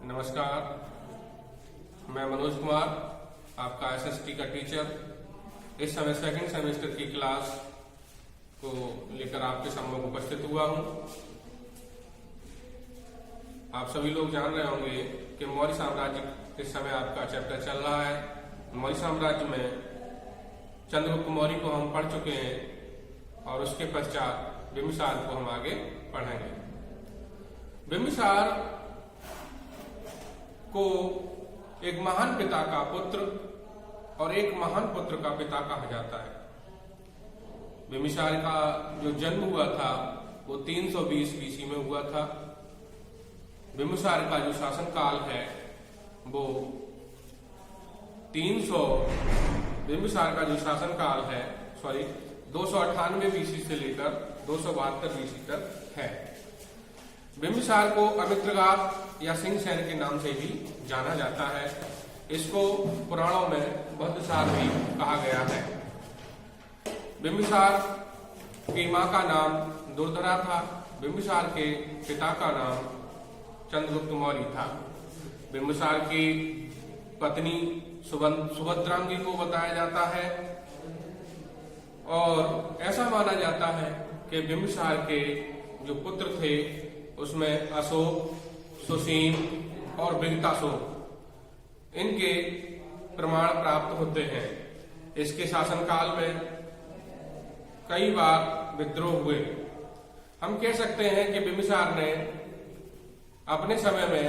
नमस्कार, मैं मनोज कुमार, आपका एसएसटी का टीचर। इस समय सेकंड सेमेस्टर की क्लास को लेकर आपके सम्मुख उपस्थित हुआ हूं। आप सभी लोग जान रहे होंगे कि मौर्य साम्राज्य इस समय आपका चैप्टर चल रहा है। मौर्य साम्राज्य में चंद्रगुप्त मौर्य को हम पढ़ चुके हैं और उसके पश्चात बिंबिसार को हम आगे पढ़ेंगे। बिंबिसार को एक महान पिता का पुत्र और एक महान पुत्र का पिता कहा जाता है। बिंबिसार का जो जन्म हुआ था वो 320 बीसी में हुआ था। बिंबिसार का जो शासनकाल है वो 298 बीसी से लेकर 272 बीसी तक है। बिंबिसार को अमित्रगात या सिंहसेन के नाम से भी जाना जाता है। इसको पुराणों में बुद्धसार भी कहा गया है। बिंबिसार की मां का नाम दुर्धरा था। बिंबिसार के पिता का नाम चंद्रगुप्त मौर्य था। बिंबिसार की पत्नी सुभद्रांगी को बताया जाता है और ऐसा माना जाता है कि बिंबिसार के जो पुत्र थे उसमें अशोक, सुसीम और विगताशोक इनके प्रमाण प्राप्त होते हैं। इसके शासनकाल में कई बार विद्रोह हुए। हम कह सकते हैं कि बिंबिसार ने अपने समय में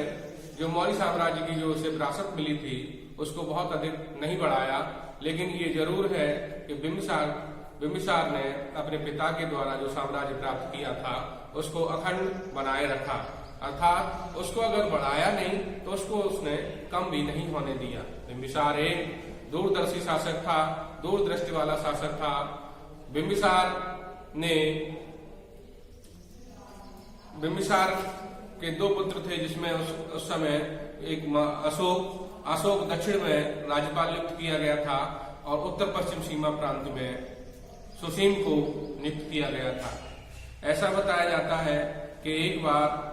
जो मौर्य साम्राज्य की जो उसे विरासत मिली थी उसको बहुत अधिक नहीं बढ़ाया, लेकिन ये जरूर है कि बिंबिसार ने अपने पिता के द्वारा जो साम्राज्य प्राप्त किया था उसको अखंड बनाए रखा, अर्थात उसको अगर बढ़ाया नहीं तो उसको उसने कम भी नहीं होने दिया। बिंबिसार एक दूरदर्शी शासक था, दूरदृष्टि वाला शासक था। बिंबिसार के दो पुत्र थे जिसमें उस समय एक अशोक दक्षिण में राज्यपाल नियुक्त किया गया था और उत्तर पश्चिम सीमा प्रांत में सुसीम को नियुक्त किया गया था। ऐसा बताया जाता है कि एक बार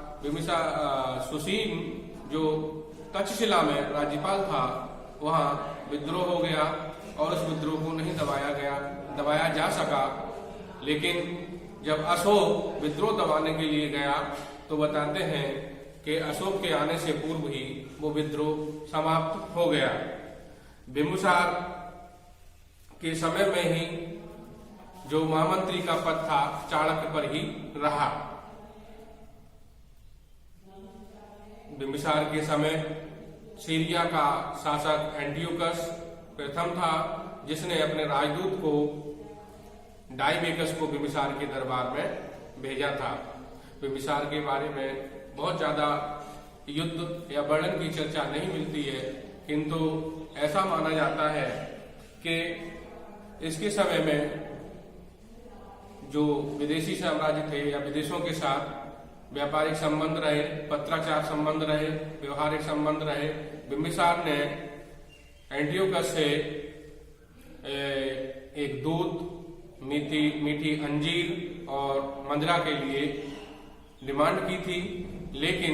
सुसीम जो तक्षशिला में राज्यपाल था वहां विद्रोह हो गया और उस विद्रोह को नहीं दबाया जा सका। लेकिन जब अशोक विद्रोह दबाने के लिए गया तो बताते हैं कि अशोक के आने से पूर्व ही वो विद्रोह समाप्त हो गया। बिंबिसार के समय में ही जो महामंत्री का पद था चाणक्य पर ही रहा। बिंबिसार के समय सीरिया का शासक एंटियोकस प्रथम था जिसने अपने राजदूत को डायमेकस को बिंबिसार के दरबार में भेजा था। बिंबिसार के बारे में बहुत ज्यादा युद्ध या वर्णन की चर्चा नहीं मिलती है, किंतु ऐसा माना जाता है कि इसके समय में जो विदेशी साम्राज्य थे या विदेशों के साथ व्यापारिक संबंध रहे, पत्राचार संबंध रहे, व्यवहारिक संबंध रहे। बिंबिसार ने एंटियोकस से एक दूध, मीठी अंजीर और मदिरा के लिए डिमांड की थी, लेकिन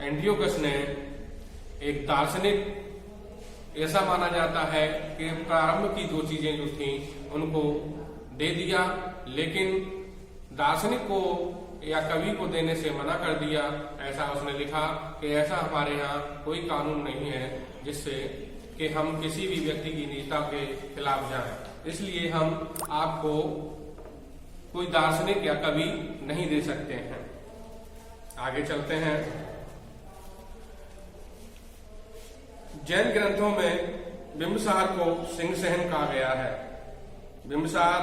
एंटियोकस ने एक दार्शनिक, ऐसा माना जाता है कि प्रारंभ की दो चीजें जो थी उनको दे दिया, लेकिन दार्शनिक को या कवि को देने से मना कर दिया। ऐसा उसने लिखा कि ऐसा हमारे यहाँ कोई कानून नहीं है जिससे कि हम किसी भी व्यक्ति की नीयता के खिलाफ जाएं, इसलिए हम आपको कोई दार्शनिक या कवि नहीं दे सकते हैं। आगे चलते हैं। जैन ग्रंथों में बिंबिसार को सिंहसेन कहा गया है। बिंबिसार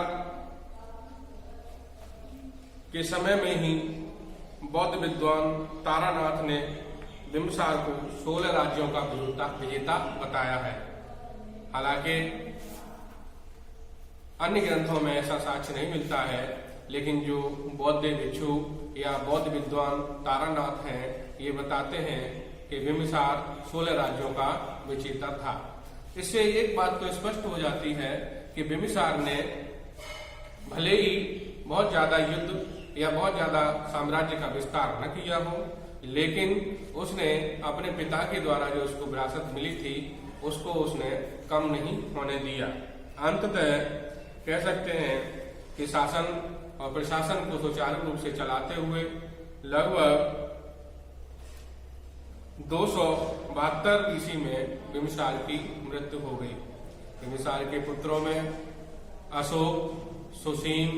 के समय में ही बौद्ध विद्वान तारानाथ ने बिंबिसार को 16 राज्यों का विजेता बताया है। हालांकि अन्य ग्रंथों में ऐसा साक्ष्य नहीं मिलता है, लेकिन जो बौद्ध भिक्षु या बौद्ध विद्वान तारानाथ हैं ये बताते हैं कि बिंबिसार 16 राज्यों का विजेता था। इससे एक बात तो स्पष्ट हो जाती है कि बिंबिसार ने भले ही बहुत ज्यादा युद्ध या बहुत ज्यादा साम्राज्य का विस्तार न किया हो, लेकिन उसने अपने पिता के द्वारा जो उसको विरासत मिली थी उसको उसने कम नहीं होने दिया। अंततः कह सकते हैं कि शासन और प्रशासन को सुचारू रूप से चलाते हुए लगभग 272 ईस्वी में बिंबिसार की मृत्यु हो गई। बिंबिसार के पुत्रों में अशोक, सुसीम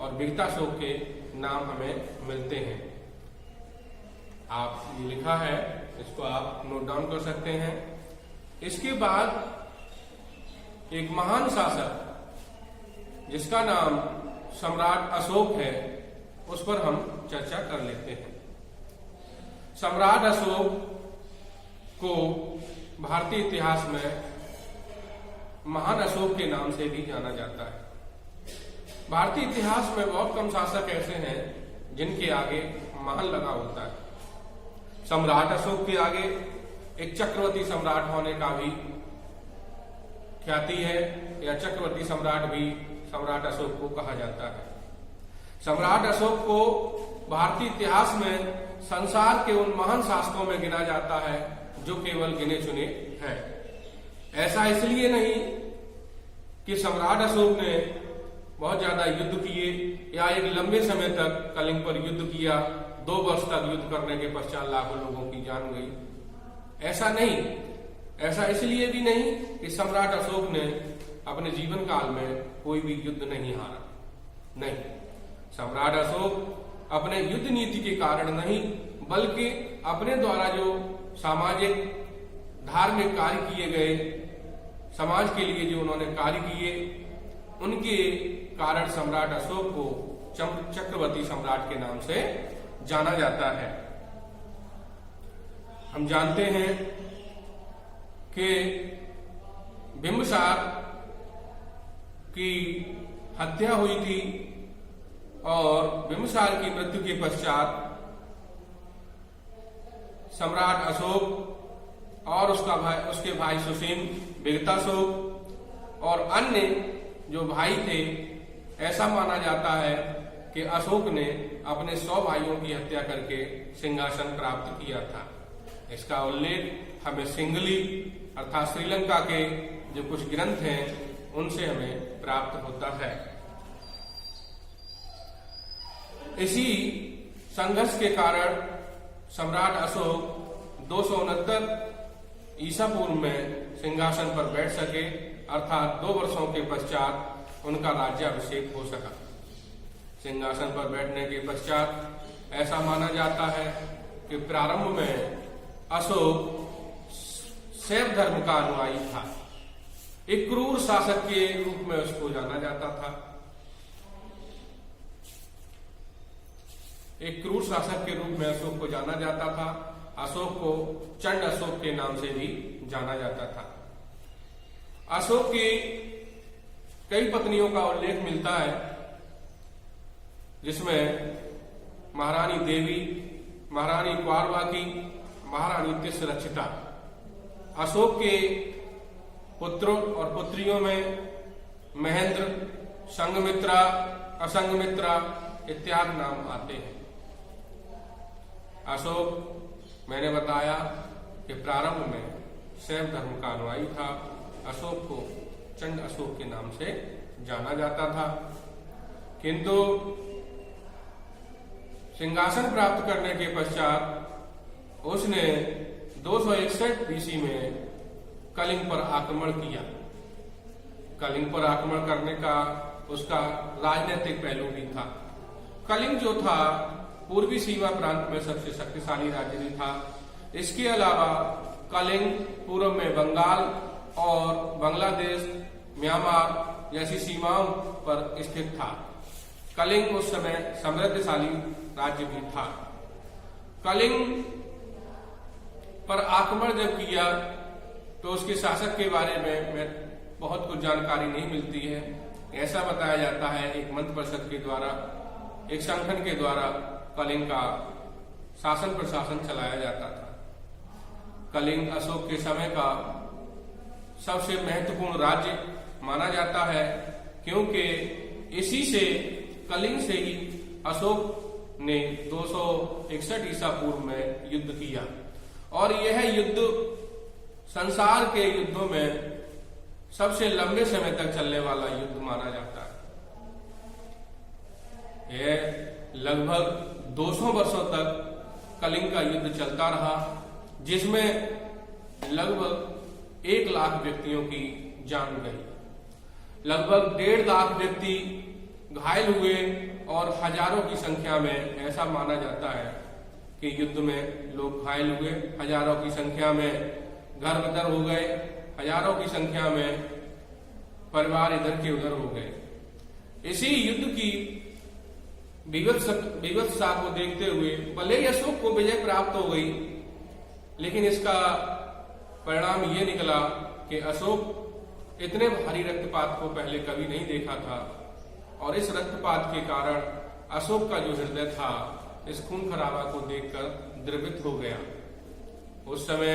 और विगताशोक के नाम हमें मिलते हैं। आप ये लिखा है, इसको आप नोट डाउन कर सकते हैं। इसके बाद एक महान शासक जिसका नाम सम्राट अशोक है उस पर हम चर्चा कर लेते हैं। सम्राट अशोक को भारतीय इतिहास में महान अशोक के नाम से भी जाना जाता है। भारतीय इतिहास में बहुत कम शासक ऐसे हैं जिनके आगे महान लगा होता है। सम्राट अशोक के आगे एक चक्रवर्ती सम्राट होने का भी ख्याति है, या चक्रवर्ती सम्राट भी सम्राट अशोक को कहा जाता है। सम्राट अशोक को भारतीय इतिहास में संसार के उन महान शासकों में गिना जाता है जो केवल गिने चुने हैं। ऐसा इसलिए नहीं कि सम्राट अशोक ने बहुत ज्यादा युद्ध किए या एक लंबे समय तक कलिंग पर युद्ध किया, 2 वर्ष तक युद्ध करने के पश्चात लाखों लोगों की जान गई। ऐसा नहीं। ऐसा इसलिए भी नहीं कि सम्राट अशोक ने अपने जीवन काल में कोई भी युद्ध नहीं हारा। नहीं, सम्राट अशोक अपने युद्ध नीति के कारण नहीं, बल्कि अपने द्वारा जो सामाजिक धार्मिक कार्य किए गए, समाज के लिए जो उन्होंने कार्य किए, उनके कारण सम्राट अशोक को चक्रवर्ती सम्राट के नाम से जाना जाता है। हम जानते हैं कि बिंबिसार की हत्या हुई थी और बिंबिसार की मृत्यु के पश्चात सम्राट अशोक और उसके भाई सुसीम, विगताशोक और अन्य जो भाई थे, ऐसा माना जाता है कि अशोक ने अपने 100 भाइयों की हत्या करके सिंहासन प्राप्त किया था। इसका उल्लेख हमें सिंगली अर्थात श्रीलंका के जो कुछ ग्रंथ हैं उनसे हमें प्राप्त होता है। इसी संघर्ष के कारण सम्राट अशोक 269 ईसा पूर्व में सिंहासन पर बैठ सके, अर्थात 2 वर्षों के पश्चात उनका राज्याभिषेक हो सका। सिंहासन पर बैठने के पश्चात ऐसा माना जाता है कि प्रारंभ में अशोक शैव धर्म का अनुयायी था। एक क्रूर शासक के रूप में उसको जाना जाता था। एक क्रूर शासक के रूप में अशोक को जाना जाता था। अशोक को चंड अशोक के नाम से भी जाना जाता था। अशोक की कई पत्नियों का उल्लेख मिलता है, जिसमें महारानी देवी, महारानी क्वारवाकी, महारानी तिस्रक्षिता। अशोक के पुत्रों और पुत्रियों में महेंद्र, संघमित्रा, असंघमित्रा इत्यादि नाम आते हैं। अशोक, मैंने बताया कि प्रारंभ में शैव धर्म का अनुयायी था। अशोक को चंड अशोक के नाम से जाना जाता था, किंतु सिंहासन प्राप्त करने के पश्चात उसने 261 ईस्वी में कलिंग पर आक्रमण किया। कलिंग पर आक्रमण करने का उसका राजनीतिक पहलू भी था। कलिंग जो था पूर्वी सीमा प्रांत में सबसे शक्तिशाली राज्य भी था। इसके अलावा कलिंग पूर्व में बंगाल और बांग्लादेश, म्यांमार जैसी सीमाओं पर स्थित था। कलिंग उस समय समृद्धशाली राज्य भी था। कलिंग पर आक्रमण जब किया तो उसके शासक के बारे में बहुत कुछ जानकारी नहीं मिलती है। ऐसा बताया जाता है एक मंत्र परिषद के द्वारा, एक संगठन के द्वारा कलिंग का शासन प्रशासन चलाया जाता था। कलिंग अशोक के समय का सबसे महत्वपूर्ण राज्य माना जाता है, क्योंकि इसी से, कलिंग से ही अशोक ने 261 ईसा पूर्व में युद्ध किया और यह युद्ध संसार के युद्धों में सबसे लंबे समय तक चलने वाला युद्ध माना जाता है। यह लगभग 200 वर्षों तक कलिंग का युद्ध चलता रहा, जिसमें लगभग 1 लाख व्यक्तियों की जान गई, लगभग 1.5 लाख व्यक्ति घायल हुए और हजारों की संख्या में ऐसा माना जाता है कि युद्ध में लोग घायल हुए, हजारों की संख्या में घर बदर हो गए, हजारों की संख्या में परिवार इधर के उधर हो गए। इसी युद्ध की विवत्सता को देखते हुए भले ही अशोक को विजय प्राप्त हो गई, लेकिन इसका परिणाम ये निकला कि अशोक इतने भारी रक्तपात को पहले कभी नहीं देखा था और इस रक्तपात के कारण अशोक का जो हृदय था इस खून खराबा को देखकर द्रवित हो गया। उस समय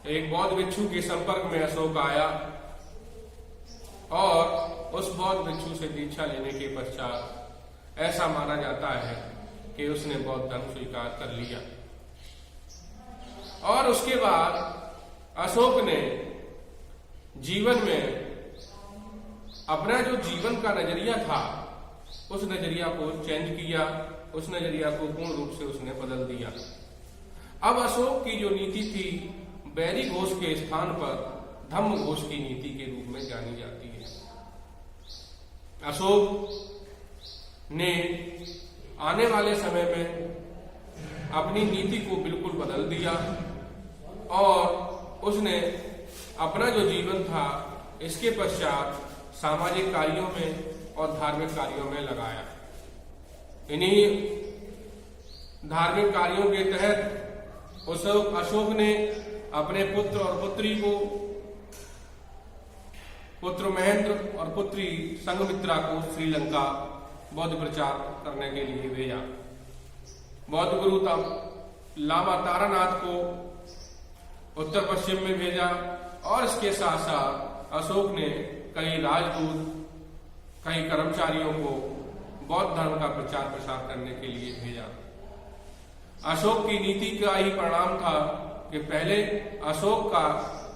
एक बौद्ध भिक्षु के संपर्क में अशोक आया और उस बौद्ध भिक्षु से दीक्षा लेने के पश्चात ऐसा माना जाता है कि उसने बौद्ध धर्म स्वीकार कर लिया और उसके बाद अशोक ने जीवन में अपना जो जीवन का नजरिया था उस नजरिया को चेंज किया, उस नजरिया को पूर्ण रूप से उसने बदल दिया। अब अशोक की जो नीति थी बैरी घोष के स्थान पर धम्म घोष की नीति के रूप में जानी जाती है। अशोक ने आने वाले समय में अपनी नीति को बिल्कुल बदल दिया और उसने अपना जो जीवन था इसके पश्चात सामाजिक कार्यों में और धार्मिक कार्यों में लगाया। इन्हीं धार्मिक कार्यों के तहत अशोक ने अपने पुत्र और पुत्री को, पुत्र महेंद्र और पुत्री संघमित्रा को श्रीलंका बौद्ध प्रचार करने के लिए भेजा। बौद्ध गुरु लामा तारानाथ को उत्तर पश्चिम में भेजा और इसके साथ साथ अशोक ने कई राजदूत, कई कर्मचारियों को बौद्ध धर्म का प्रचार प्रसार करने के लिए भेजा। अशोक की नीति का ही परिणाम था कि पहले अशोक का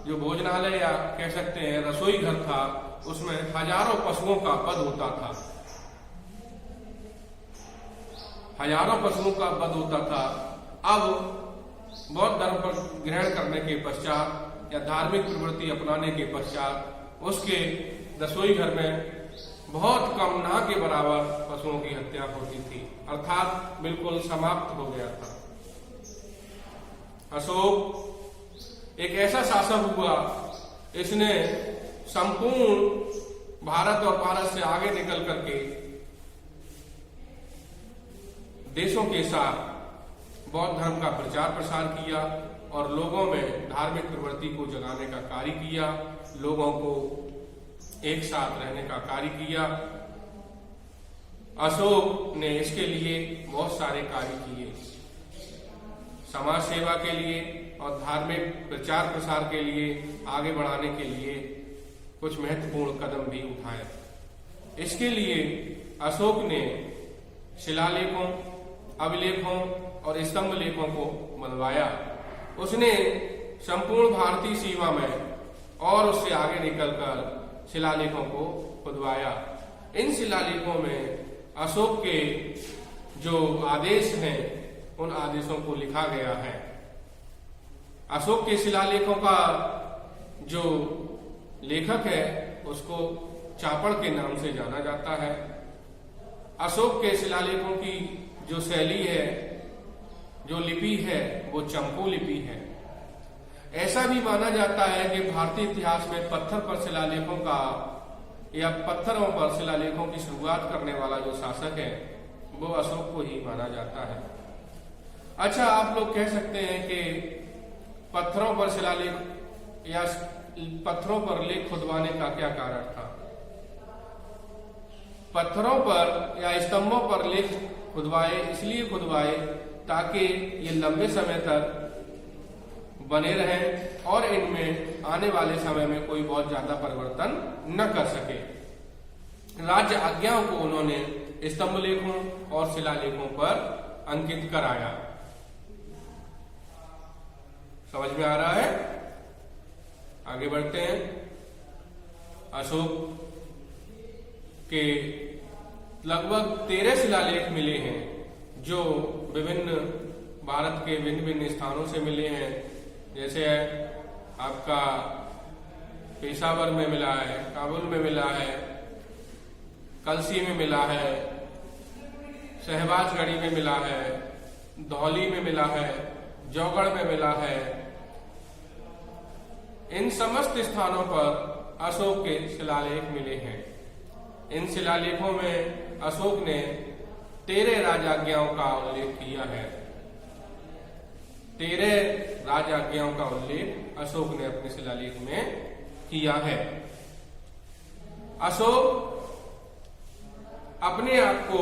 जो भोजनालय या कह सकते हैं रसोई घर था उसमें हजारों पशुओं का वध होता था, हजारों पशुओं का वध होता था। अब बौद्ध धर्म पर ग्रहण करने के पश्चात या धार्मिक प्रवृत्ति अपनाने के पश्चात उसके रसोई घर में बहुत कम, ना के बराबर पशुओं की हत्या होती थी, अर्थात बिल्कुल समाप्त हो गया था। अशोक एक ऐसा शासक हुआ, इसने संपूर्ण भारत और भारत से आगे निकल करके देशों के साथ बौद्ध धर्म का प्रचार प्रसार किया और लोगों में धार्मिक प्रवृत्ति को जगाने का कार्य किया, लोगों को एक साथ रहने का कार्य किया। अशोक ने इसके लिए बहुत सारे कार्य किए, समाज सेवा के लिए और धार्मिक प्रचार प्रसार के लिए, आगे बढ़ाने के लिए कुछ महत्वपूर्ण कदम भी उठाए। इसके लिए अशोक ने शिलालेखों, अभिलेखों और स्तंभ लेखों को बनवाया। उसने संपूर्ण भारतीय सीमा में और उससे आगे निकलकर शिलालेखों को खुदवाया। इन शिलालेखों में अशोक के जो आदेश हैं उन आदेशों को लिखा गया है। अशोक के शिलालेखों का जो लेखक है उसको चापड़ के नाम से जाना जाता है। अशोक के शिलालेखों की जो शैली है, जो लिपि है, वो चंपू लिपि है। ऐसा भी माना जाता है कि भारतीय इतिहास में पत्थर पर शिलालेखों का या पत्थरों पर शिलालेखों की शुरुआत करने वाला जो शासक है वो अशोक को ही माना जाता है। अच्छा, आप लोग कह सकते हैं कि पत्थरों पर शिलालेख या पत्थरों पर लेख खुदवाने का क्या कारण था? पत्थरों पर या स्तंभों पर लेख खुदवाए इसलिए खुदवाए ताकि ये लंबे समय तक बने रहें और इनमें आने वाले समय में कोई बहुत ज्यादा परिवर्तन न कर सके। राज्य आज्ञाओं को उन्होंने स्तंभ लेखों और शिलालेखों पर अंकित कराया। समझ में आ रहा है? आगे बढ़ते हैं। अशोक के लगभग 13 शिलालेख मिले हैं जो विभिन्न भारत के भिन्न भिन्न स्थानों से मिले हैं। जैसे आपका पेशावर में मिला है, काबुल में मिला है, कलसी में मिला है, शहबाजगढ़ी में मिला है, धौली में मिला है, जौगढ़ में मिला है। इन समस्त स्थानों पर अशोक के शिलालेख मिले हैं। इन शिलालेखों में अशोक ने 13 राजाज्ञाओं का उल्लेख किया है। 13 राजाज्ञाओं का उल्लेख अशोक ने अपने शिलालेख में किया है। अशोक अपने आप को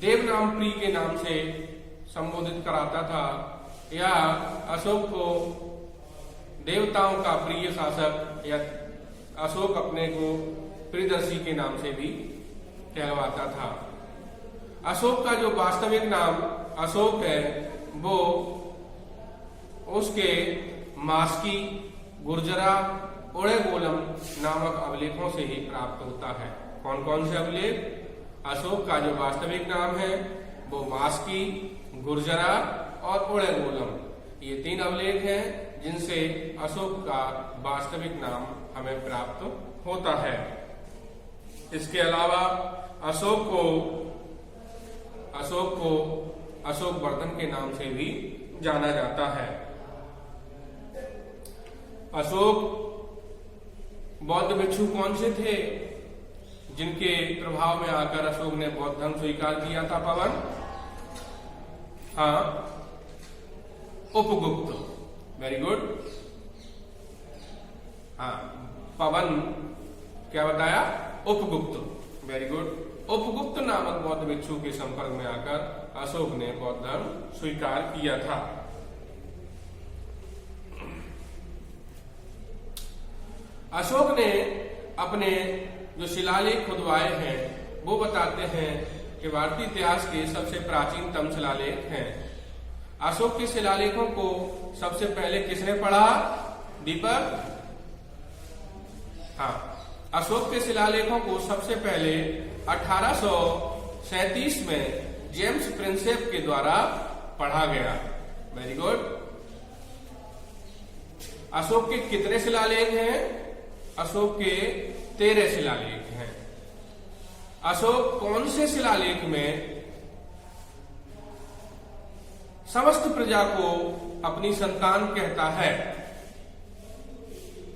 देवनामप्रिय के नाम से संबोधित कराता था, या अशोक को देवताओं का प्रिय शासक, या अशोक अपने को प्रियदर्शी के नाम से भी कहलवाता था। अशोक का जो वास्तविक नाम अशोक है वो उसके मास्की, गुर्जरा, उड़ेगोलम नामक अभिलेखों से ही प्राप्त होता है। कौन कौन से अभिलेख? अशोक का जो वास्तविक नाम है वो मास्की, गुर्जरा और उड़ेगोलम, ये 3 अभिलेख हैं जिनसे अशोक का वास्तविक नाम हमें प्राप्त होता है। इसके अलावा अशोक को अशोक वर्धन के नाम से भी जाना जाता है। अशोक बौद्ध भिक्षु कौन से थे जिनके प्रभाव में आकर अशोक ने बौद्ध धर्म स्वीकार किया था? पवन? हाँ, उपगुप्त। Very good. हाँ, पवन क्या बताया? उपगुप्त। Very good. उपगुप्त नामक बौद्ध भिक्षु के संपर्क में आकर अशोक ने बौद्ध धर्म स्वीकार किया था। अशोक ने अपने जो शिलालेख खुदवाए हैं वो बताते हैं कि भारतीय इतिहास के सबसे प्राचीनतम शिलालेख हैं। अशोक के शिलालेखों को सबसे पहले किसने पढ़ा? दीपक? हाँ, अशोक के शिलालेखों को सबसे पहले 1837 में जेम्स प्रिंसेप के द्वारा पढ़ा गया। Very good. अशोक के कितने शिलालेख हैं? अशोक के 13 शिलालेख हैं। अशोक कौन से शिलालेख में समस्त प्रजा को अपनी संतान कहता है?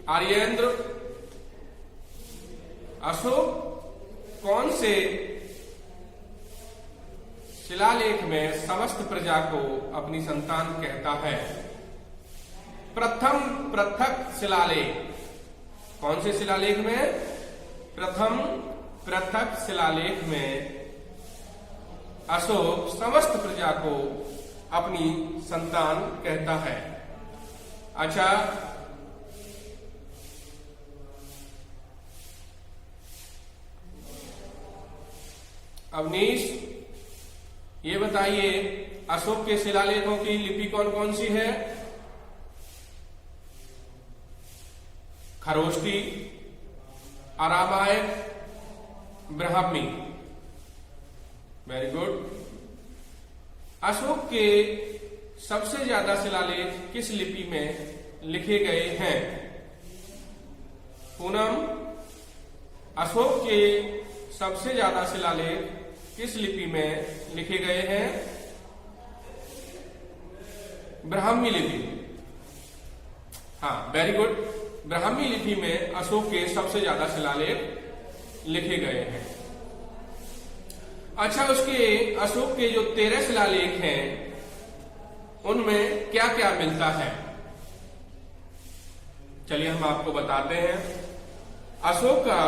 आर्येंद्र, अशोक कौन से शिलालेख में समस्त प्रजा को अपनी संतान कहता है? प्रथम पृथक शिलालेख। कौन से शिलालेख में? प्रथम पृथक शिलालेख में अशोक समस्त प्रजा को अपनी संतान कहता है। अच्छा, अवनीश, ये बताइए अशोक के शिलालेखों की लिपि कौन कौन सी है? Kharosthi, Aramaic, Brahmi. Very good. Ashoka के सबसे ज्यादा शिलालेख किस लिपि में लिखे गए हैं? पूनम, अशोक के सबसे ज्यादा शिलालेख किस लिपि में लिखे गए हैं? ब्राह्मी लिपि। हाँ, वेरी गुड। ब्राह्मी लिपि में अशोक के सबसे ज्यादा शिलालेख लिखे गए हैं। अच्छा, उसके अशोक के जो 13 शिलालेख हैं उनमें क्या क्या मिलता है? चलिए हम आपको बताते हैं। अशोक का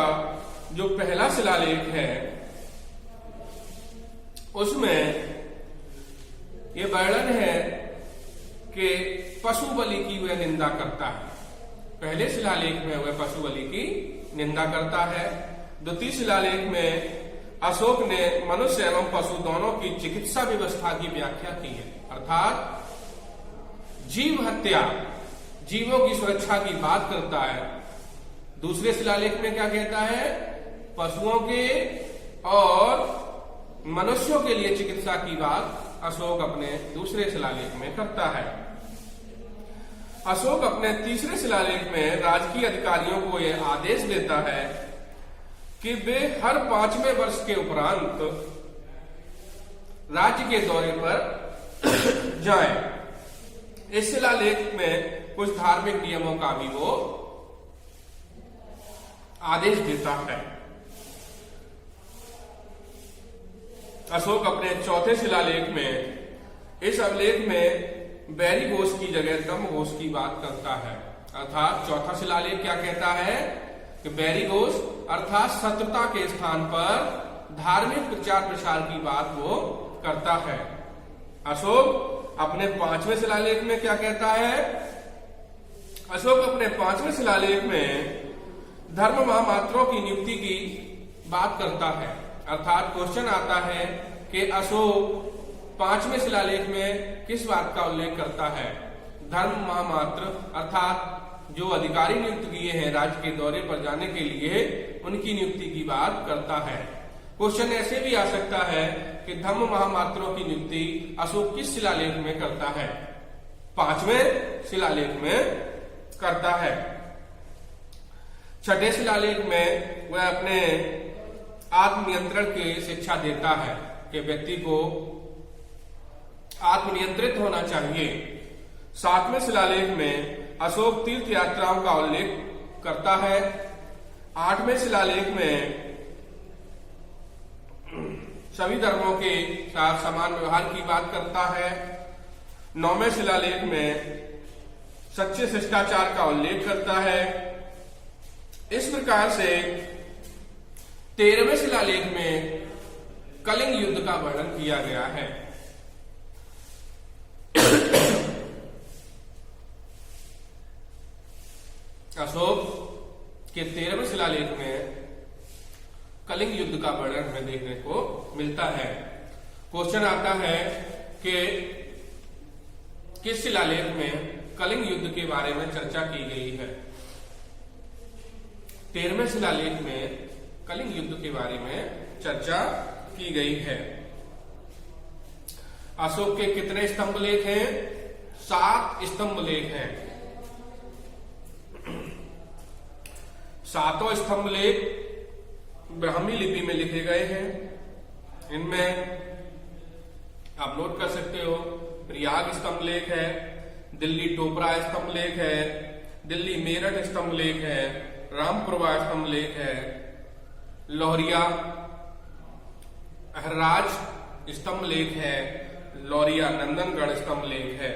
जो पहला शिलालेख है उसमें ये वर्णन है कि पशु बलि की वह निंदा करता है। पहले शिलालेख में वह पशु बलि की निंदा करता है। द्वितीय शिलालेख में अशोक ने मनुष्य एवं पशु दोनों की चिकित्सा व्यवस्था की व्याख्या की है, अर्थात जीव हत्या, जीवों की सुरक्षा की बात करता है। दूसरे शिलालेख में क्या कहता है? पशुओं के और मनुष्यों के लिए चिकित्सा की बात अशोक अपने दूसरे शिलालेख में करता है। अशोक अपने तीसरे शिलालेख में राजकीय अधिकारियों को यह आदेश देता है कि वे हर 5वें वर्ष के उपरांत राज्य के दौरे पर जाएं। इस शिलालेख में कुछ धार्मिक नियमों का भी वो आदेश देता है। अशोक अपने चौथे शिलालेख में इस अभिलेख में बैरी घोष की जगह दम घोष की बात करता है, अर्थात चौथा शिलालेख क्या कहता है कि बैरी घोष अर्थात शत्रुता के स्थान पर धार्मिक प्रचार प्रसार की बात वो करता है। अशोक अपने 5वें शिलालेख में क्या कहता है? अशोक अपने 5वें शिलालेख में धर्म महामात्रों की नियुक्ति की बात करता है, अर्थात क्वेश्चन आता है कि अशोक 5वें शिलालेख में किस बात का उल्लेख करता है? धर्म महामात्र अर्थात जो अधिकारी नियुक्त किए हैं राज्य के दौरे पर जाने के लिए, उनकी नियुक्ति की बात करता है। क्वेश्चन ऐसे भी आ सकता है कि धर्म महामात्रों की नियुक्ति अशोक किस शिलालेख में करता है? 5वें शिलालेख में करता है। छठे शिलालेख में वह अपने आत्मनियंत्रण की शिक्षा देता है कि व्यक्ति को आत्मनियंत्रित होना चाहिए। 7वें शिलालेख में अशोक तीर्थ यात्राओं का उल्लेख करता है। 8वें शिलालेख में सभी धर्मों के साथ समान व्यवहार की बात करता है। 9वें शिलालेख में सच्चे शिष्टाचार का उल्लेख करता है। इस प्रकार से 13वें शिलालेख में कलिंग युद्ध का वर्णन किया गया है। अशोक के 13वें शिलालेख में कलिंग युद्ध का वर्णन हमें देखने को मिलता है। क्वेश्चन आता है कि किस शिलालेख में कलिंग युद्ध के बारे में चर्चा की गई है? 13वें शिलालेख में कलिंग युद्ध के बारे में चर्चा की गई है। अशोक के कितने स्तंभ लेख हैं? 7 स्तंभ लेख हैं। 7 स्तंभ लेख ब्राह्मी लिपि में लिखे गए हैं। इनमें आप नोट कर सकते हो, प्रयाग स्तंभ लेख है, दिल्ली टोपरा स्तंभ लेख है, दिल्ली मेरठ स्तंभ लेख है, रामपुरवा स्तंभ लेख है, लोहरिया अहराज स्तंभ लेख है, लोरिया नंदनगढ़ स्तंभ लेख है।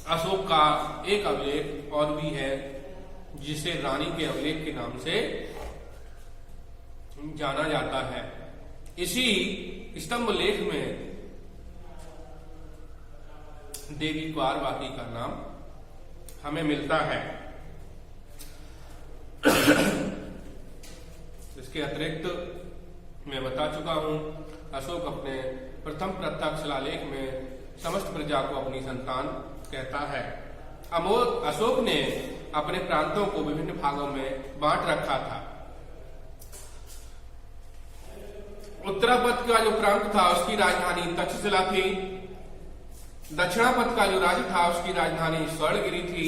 अशोक का एक अभिलेख और भी है जिसे रानी के अभिलेख के नाम से जाना जाता है। इसी स्तंभ लेख में देवी क्वारवाकी का नाम हमें मिलता है। इसके अतिरिक्त मैं बता चुका हूं, अशोक अपने प्रथम प्रत्यक्ष शिलालेख में समस्त प्रजा को अपनी संतान कहता है। अशोक ने अपने प्रांतों को विभिन्न भागों में बांट रखा था। उत्तरापथ का जो प्रांत था उसकी राजधानी तक्षशिला थी। दक्षिणापथ का जो राज्य था उसकी राजधानी स्वर्णगिरी थी।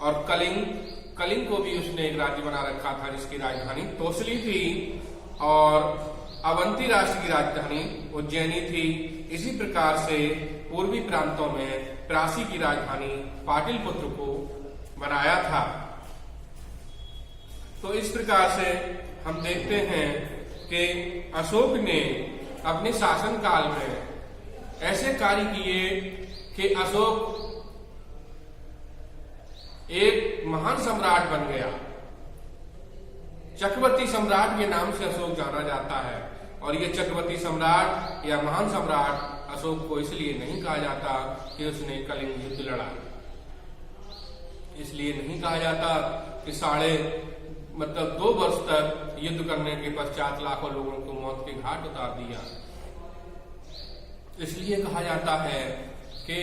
और कलिंग को भी उसने एक राज्य बना रखा था जिसकी राजधानी तोसली थी। और अवंती राष्ट्र की राजधानी उज्जैनी थी। इसी प्रकार से पूर्वी प्रांतों में प्रासी की राजधानी पाटलिपुत्र को बनाया था। तो इस प्रकार से हम देखते हैं कि अशोक ने अपने शासन काल में ऐसे कार्य किए कि अशोक एक महान सम्राट बन गया। चक्रवर्ती सम्राट के नाम से अशोक जाना जाता है। और ये चक्रवर्ती सम्राट या महान सम्राट अशोक को इसलिए नहीं कहा जाता कि उसने कलिंग युद्ध लड़ा, इसलिए नहीं कहा जाता कि मतलब 2 वर्ष तक युद्ध करने के पश्चात लाखों लोगों को मौत के घाट उतार दिया। इसलिए कहा जाता है कि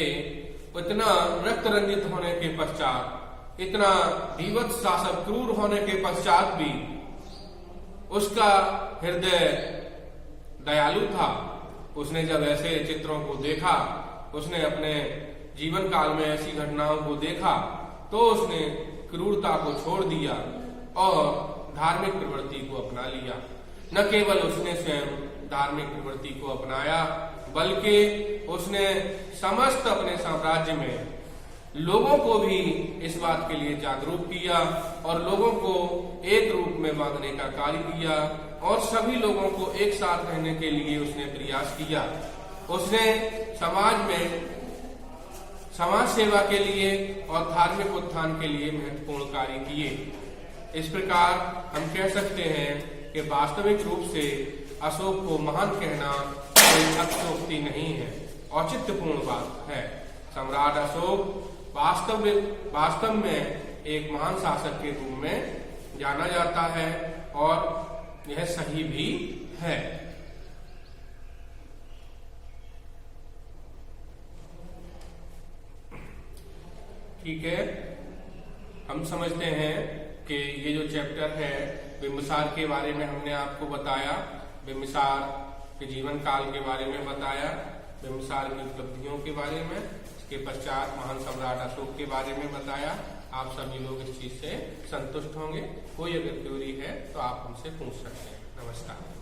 इतना रक्त रंजित होने के पश्चात, इतना विवत शासक क्रूर होने के पश्चात भी उसका हृदय दयालु था। उसने जब ऐसे चित्रों को देखा, उसने अपने जीवन काल में ऐसी घटनाओं को देखा, तो उसने क्रूरता को छोड़ दिया और धार्मिक प्रवृत्ति को अपना लिया। न केवल उसने स्वयं धार्मिक प्रवृत्ति को अपनाया, बल्कि उसने समस्त अपने साम्राज्य में लोगों को भी इस बात के लिए जागरूक किया और लोगों को एक रूप में बांधने का कार्य किया और सभी लोगों को एक साथ रहने के लिए उसने प्रयास किया। उसने समाज में समाज सेवा के लिए और धार्मिक उत्थान के लिए महत्वपूर्ण कार्य किए। इस प्रकार हम कह सकते हैं कि वास्तविक रूप से अशोक को महान कहना कोई अतिशयोक्ति नहीं है, औचित्यपूर्ण बात है। सम्राट अशोक वास्तव में एक महान शासक के रूप में जाना जाता है और यह सही भी है। ठीक है, हम समझते हैं कि ये जो चैप्टर है बिम्बिसार के बारे में हमने आपको बताया, बिम्बिसार के जीवन काल के बारे में बताया, बिम्बिसार की उपलब्धियों के बारे में, इसके पश्चात महान सम्राट अशोक के बारे में बताया। आप सभी लोग इस चीज से संतुष्ट होंगे। कोई अगर क्वेरी है तो आप हमसे पूछ सकते हैं। नमस्कार।